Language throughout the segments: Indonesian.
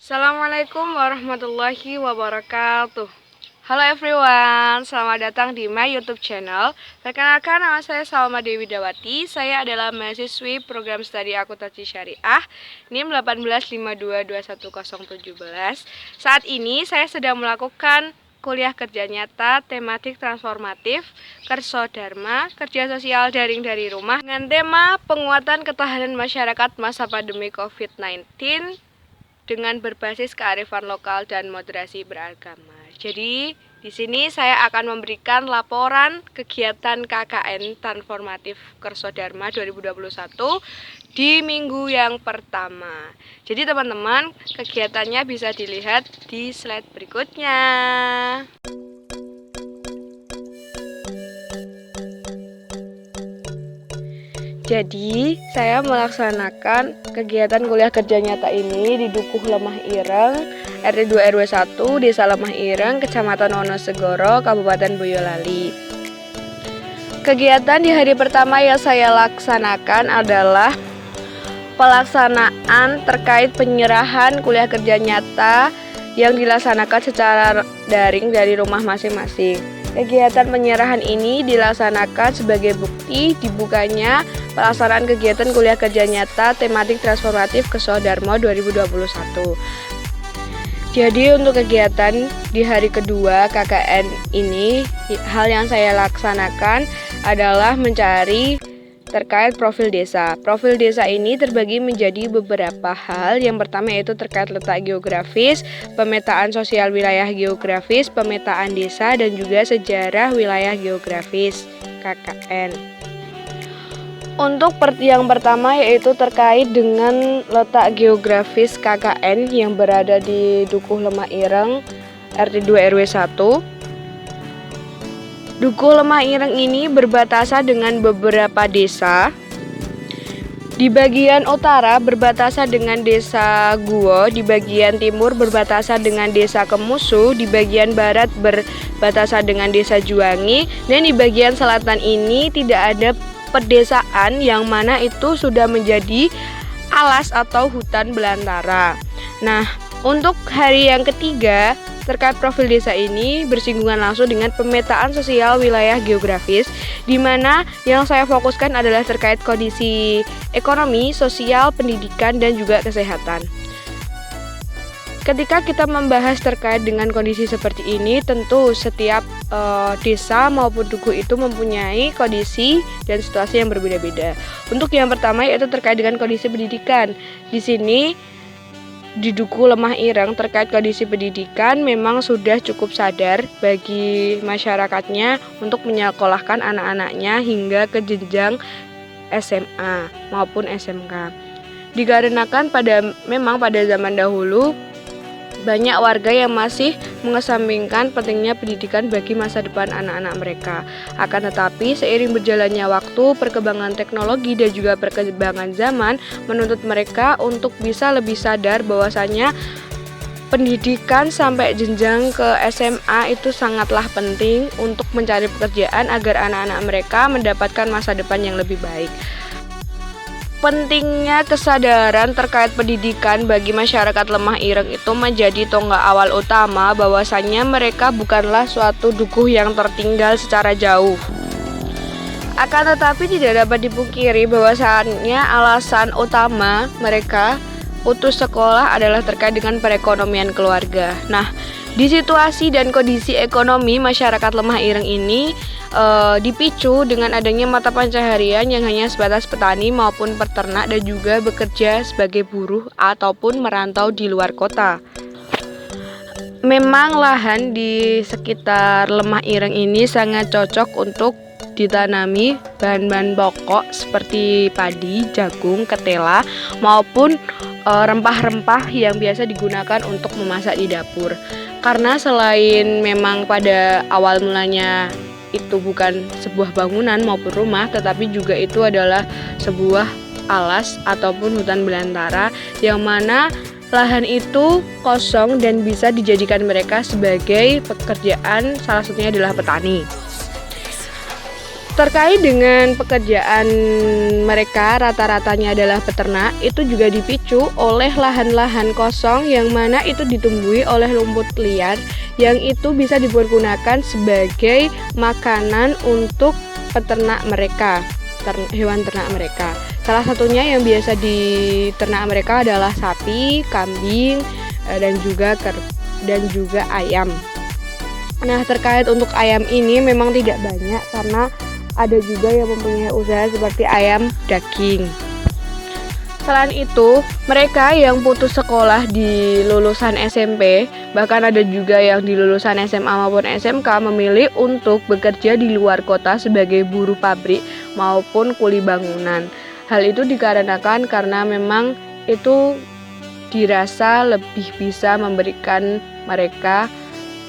Assalamualaikum warahmatullahi wabarakatuh. Halo everyone, selamat datang di my YouTube channel. Perkenalkan, nama saya Salma Dewi Dawati. Saya adalah mahasiswi program studi akuntansi syariah NIM 1852210017. Saat ini saya sedang melakukan kuliah kerja nyata tematik transformatif Kerso Dharma, kerja sosial daring dari rumah dengan tema penguatan ketahanan masyarakat masa pandemi COVID-19 dengan berbasis kearifan lokal dan moderasi beragama. Jadi, di sini saya akan memberikan laporan kegiatan KKN Transformatif Kerso Dharma 2021 di minggu yang pertama. Jadi, teman-teman, kegiatannya bisa dilihat di slide berikutnya. Jadi, saya melaksanakan kegiatan kuliah kerja nyata ini di Dukuh Lemah Ireng, RT 2 RW 1, Desa Lemah Ireng, Kecamatan Wonosegoro, Kabupaten Boyolali. Kegiatan di hari pertama yang saya laksanakan adalah pelaksanaan terkait penyerahan kuliah kerja nyata yang dilaksanakan secara daring dari rumah masing-masing. Kegiatan penyerahan ini dilaksanakan sebagai bukti dibukanya pelaksanaan kegiatan kuliah kerja nyata tematik transformatif Kerso Dharma 2021. Jadi untuk kegiatan di hari kedua KKN ini, hal yang saya laksanakan adalah mencari terkait profil desa. Profil desa ini terbagi menjadi beberapa hal. Yang pertama yaitu terkait letak geografis, pemetaan sosial wilayah geografis, pemetaan desa, dan juga sejarah wilayah geografis KKN. Untuk yang pertama yaitu terkait dengan letak geografis KKN yang berada di Dukuh Lemah Ireng, RT 2 RW 1. Dukuh Lemah Ireng ini berbatasan dengan beberapa desa. Di bagian utara berbatasan dengan Desa Guo, di bagian timur berbatasan dengan Desa Kemusu, di bagian barat berbatasan dengan Desa Juwangi, dan di bagian selatan ini tidak ada pedesaan yang mana itu sudah menjadi alas atau hutan belantara. Nah, untuk hari yang ketiga terkait profil desa ini bersinggungan langsung dengan pemetaan sosial wilayah geografis, di mana yang saya fokuskan adalah terkait kondisi ekonomi, sosial, pendidikan, dan juga kesehatan. Ketika kita membahas terkait dengan kondisi seperti ini, tentu setiap desa maupun dukuh itu mempunyai kondisi dan situasi yang berbeda-beda. Untuk yang pertama yaitu terkait dengan kondisi pendidikan. Di sini di Dukuh Lemah Ireng terkait kondisi pendidikan memang sudah cukup sadar bagi masyarakatnya untuk menyekolahkan anak-anaknya hingga ke jenjang SMA maupun SMK. Dikarenakan memang pada zaman dahulu banyak warga yang masih mengesampingkan pentingnya pendidikan bagi masa depan anak-anak mereka. Akan tetapi seiring berjalannya waktu, perkembangan teknologi dan juga perkembangan zaman menuntut mereka untuk bisa lebih sadar bahwasanya pendidikan sampai jenjang ke SMA itu sangatlah penting untuk mencari pekerjaan agar anak-anak mereka mendapatkan masa depan yang lebih baik. Pentingnya kesadaran terkait pendidikan bagi masyarakat Lemah Ireng itu menjadi tonggak awal utama bahwasannya mereka bukanlah suatu dukuh yang tertinggal secara jauh. Akan tetapi tidak dapat dipungkiri bahwasannya alasan utama mereka putus sekolah adalah terkait dengan perekonomian keluarga. Nah, di situasi dan kondisi ekonomi masyarakat Lemah Ireng ini dipicu dengan adanya mata pencaharian yang hanya sebatas petani maupun peternak dan juga bekerja sebagai buruh ataupun merantau di luar kota. Memang lahan di sekitar Lemah Ireng ini sangat cocok untuk ditanami bahan-bahan pokok seperti padi, jagung, ketela maupun rempah-rempah yang biasa digunakan untuk memasak di dapur. Karena selain memang pada awal mulanya itu bukan sebuah bangunan maupun rumah, tetapi juga itu adalah sebuah alas ataupun hutan belantara yang mana lahan itu kosong dan bisa dijadikan mereka sebagai pekerjaan, salah satunya adalah petani. Terkait dengan pekerjaan mereka rata-ratanya adalah peternak, itu juga dipicu oleh lahan-lahan kosong yang mana itu ditumbuhi oleh rumput liar yang itu bisa dipergunakan sebagai makanan untuk peternak mereka, hewan ternak mereka. Salah satunya yang biasa diternak mereka adalah sapi, kambing, dan juga ayam. Nah, terkait untuk ayam ini memang tidak banyak karena ada juga yang mempunyai usaha seperti ayam daging. Selain itu, mereka yang putus sekolah di lulusan SMP, bahkan ada juga yang di lulusan SMA maupun SMK memilih untuk bekerja di luar kota sebagai buruh pabrik maupun kuli bangunan. Hal itu dikarenakan karena memang itu dirasa lebih bisa memberikan mereka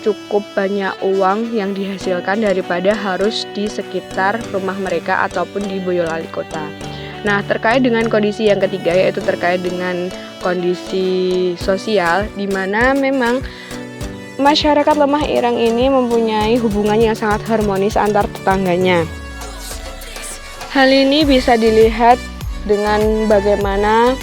cukup banyak uang yang dihasilkan daripada harus di sekitar rumah mereka ataupun di Boyolali kota. Nah, terkait dengan kondisi yang ketiga yaitu terkait dengan kondisi sosial, di mana memang masyarakat Lemah Ireng ini mempunyai hubungan yang sangat harmonis antar tetangganya. Hal ini bisa dilihat dengan bagaimana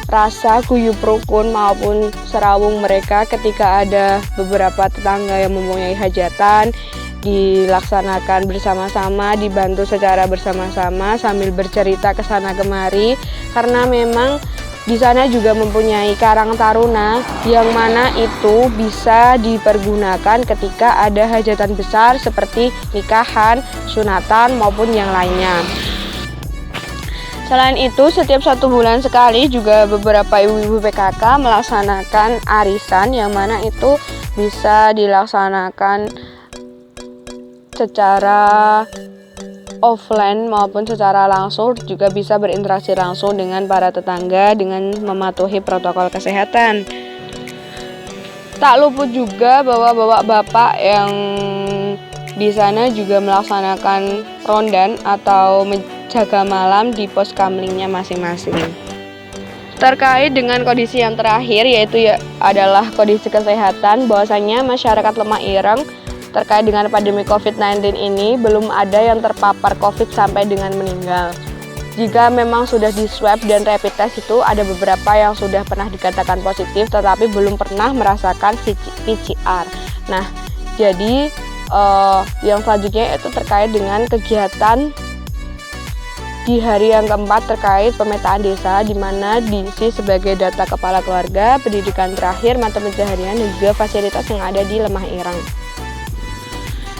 rasa guyup rukun maupun serawung mereka ketika ada beberapa tetangga yang mempunyai hajatan, dilaksanakan bersama-sama, dibantu secara bersama-sama sambil bercerita ke sana kemari, karena memang di sana juga mempunyai karang taruna yang mana itu bisa dipergunakan ketika ada hajatan besar seperti nikahan, sunatan maupun yang lainnya. Selain itu, setiap 1 bulan sekali juga beberapa ibu-ibu PKK melaksanakan arisan yang mana itu bisa dilaksanakan secara offline maupun secara langsung, juga bisa berinteraksi langsung dengan para tetangga dengan mematuhi protokol kesehatan. Tak luput juga bahwa bapak-bapak yang di sana juga melaksanakan rondan atau jaga malam di pos kamlingnya masing-masing. Terkait dengan kondisi yang terakhir yaitu adalah kondisi kesehatan, bahwasanya masyarakat Lemah Ireng terkait dengan pandemi COVID-19 ini belum ada yang terpapar COVID sampai dengan meninggal. Jika memang sudah di swab dan rapid test itu ada beberapa yang sudah pernah dikatakan positif tetapi belum pernah merasakan PCR. Nah, jadi yang selanjutnya itu terkait dengan kegiatan di hari yang keempat terkait pemetaan desa, di mana diisi sebagai data kepala keluarga, pendidikan terakhir, mata pencaharian, dan juga fasilitas yang ada di Lemah Ireng.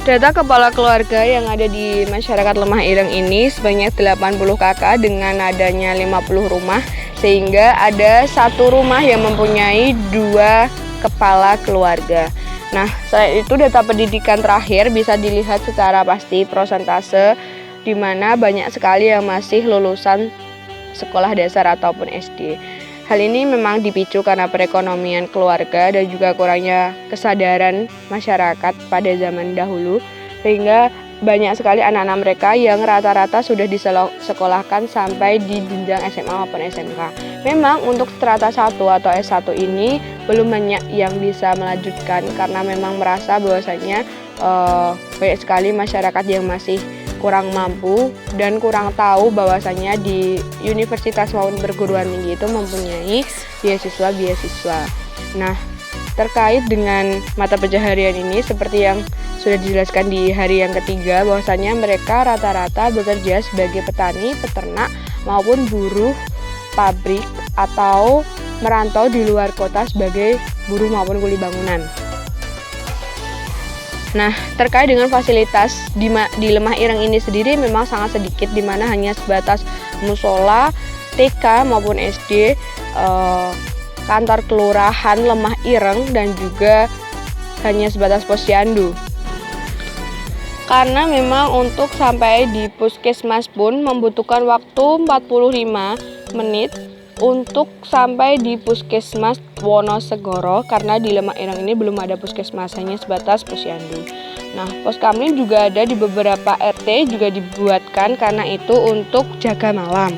Data kepala keluarga yang ada di masyarakat Lemah Ireng ini sebanyak 80 kakak dengan adanya 50 rumah, sehingga ada 1 rumah yang mempunyai 2 kepala keluarga. Nah, selain itu data pendidikan terakhir bisa dilihat secara pasti prosentase, di mana banyak sekali yang masih lulusan sekolah dasar ataupun SD. Hal ini memang dipicu karena perekonomian keluarga dan juga kurangnya kesadaran masyarakat pada zaman dahulu, sehingga banyak sekali anak-anak mereka yang rata-rata sudah disekolahkan sampai di jenjang SMA maupun SMK. Memang untuk strata 1 atau S1 ini belum banyak yang bisa melanjutkan karena memang merasa bahwasanya banyak sekali masyarakat yang masih kurang mampu dan kurang tahu bahwasanya di universitas maupun perguruan tinggi itu mempunyai beasiswa. Nah, terkait dengan mata pencaharian ini seperti yang sudah dijelaskan di hari yang ketiga, bahwasanya mereka rata-rata bekerja sebagai petani, peternak maupun buruh pabrik atau merantau di luar kota sebagai buruh maupun kuli bangunan. Nah, terkait dengan fasilitas di Lemah Ireng ini sendiri memang sangat sedikit, di mana hanya sebatas musola, TK maupun SD, kantor kelurahan Lemah Ireng, dan juga hanya sebatas posyandu. Karena memang untuk sampai di puskesmas pun membutuhkan waktu 45 menit untuk sampai di puskesmas Wonosegoro, karena di Lemah Ireng ini belum ada puskesmas, hanya sebatas posyandu. Nah, pos kamling juga ada di beberapa RT juga dibuatkan karena itu untuk jaga malam.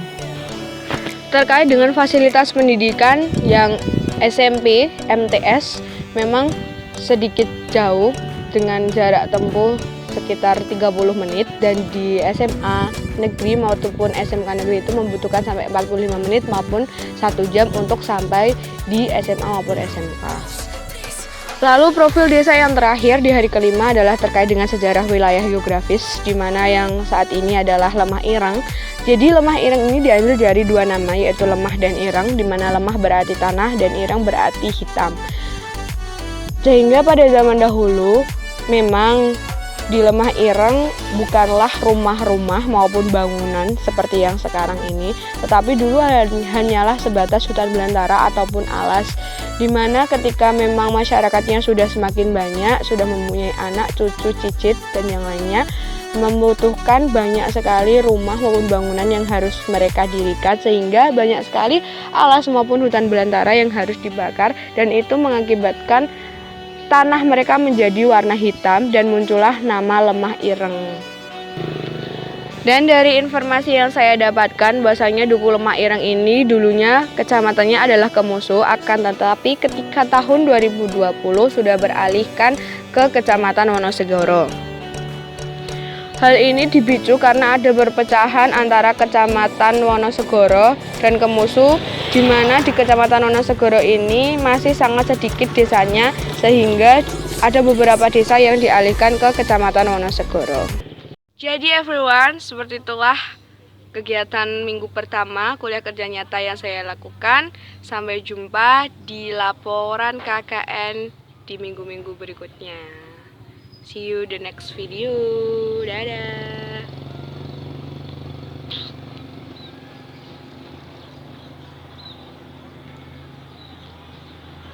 Terkait dengan fasilitas pendidikan yang SMP, MTS memang sedikit jauh dengan jarak tempuh sekitar 30 menit, dan di SMA negeri maupun SMK negeri itu membutuhkan sampai 45 menit maupun 1 jam untuk sampai di SMA maupun SMK. Lalu profil desa yang terakhir di hari kelima adalah terkait dengan sejarah wilayah geografis, di mana yang saat ini adalah Lemah Ireng. Jadi Lemah Ireng ini diambil dari 2 nama, yaitu lemah dan ireng, di mana lemah berarti tanah dan ireng berarti hitam. Sehingga pada zaman dahulu memang di Lemah Ireng bukanlah rumah-rumah maupun bangunan seperti yang sekarang ini, tetapi dulu hanyalah sebatas hutan belantara ataupun alas, di mana ketika memang masyarakatnya sudah semakin banyak, sudah mempunyai anak, cucu, cicit, dan yang lainnya, membutuhkan banyak sekali rumah maupun bangunan yang harus mereka dirikan, sehingga banyak sekali alas maupun hutan belantara yang harus dibakar, dan itu mengakibatkan tanah mereka menjadi warna hitam dan muncullah nama Lemah Ireng. Dan dari informasi yang saya dapatkan bahwasanya Duku Lemah Ireng ini dulunya kecamatannya adalah Kemusu, akan tetapi ketika tahun 2020 sudah beralihkan ke Kecamatan Wonosegoro. Hal ini dipicu karena ada perpecahan antara Kecamatan Wonosegoro dan Kemusu, di mana di Kecamatan Wonosegoro ini masih sangat sedikit desanya, sehingga ada beberapa desa yang dialihkan ke Kecamatan Wonosegoro. Jadi everyone, seperti itulah kegiatan minggu pertama kuliah kerja nyata yang saya lakukan. Sampai jumpa di laporan KKN di minggu-minggu berikutnya. See you the next video. Dadah.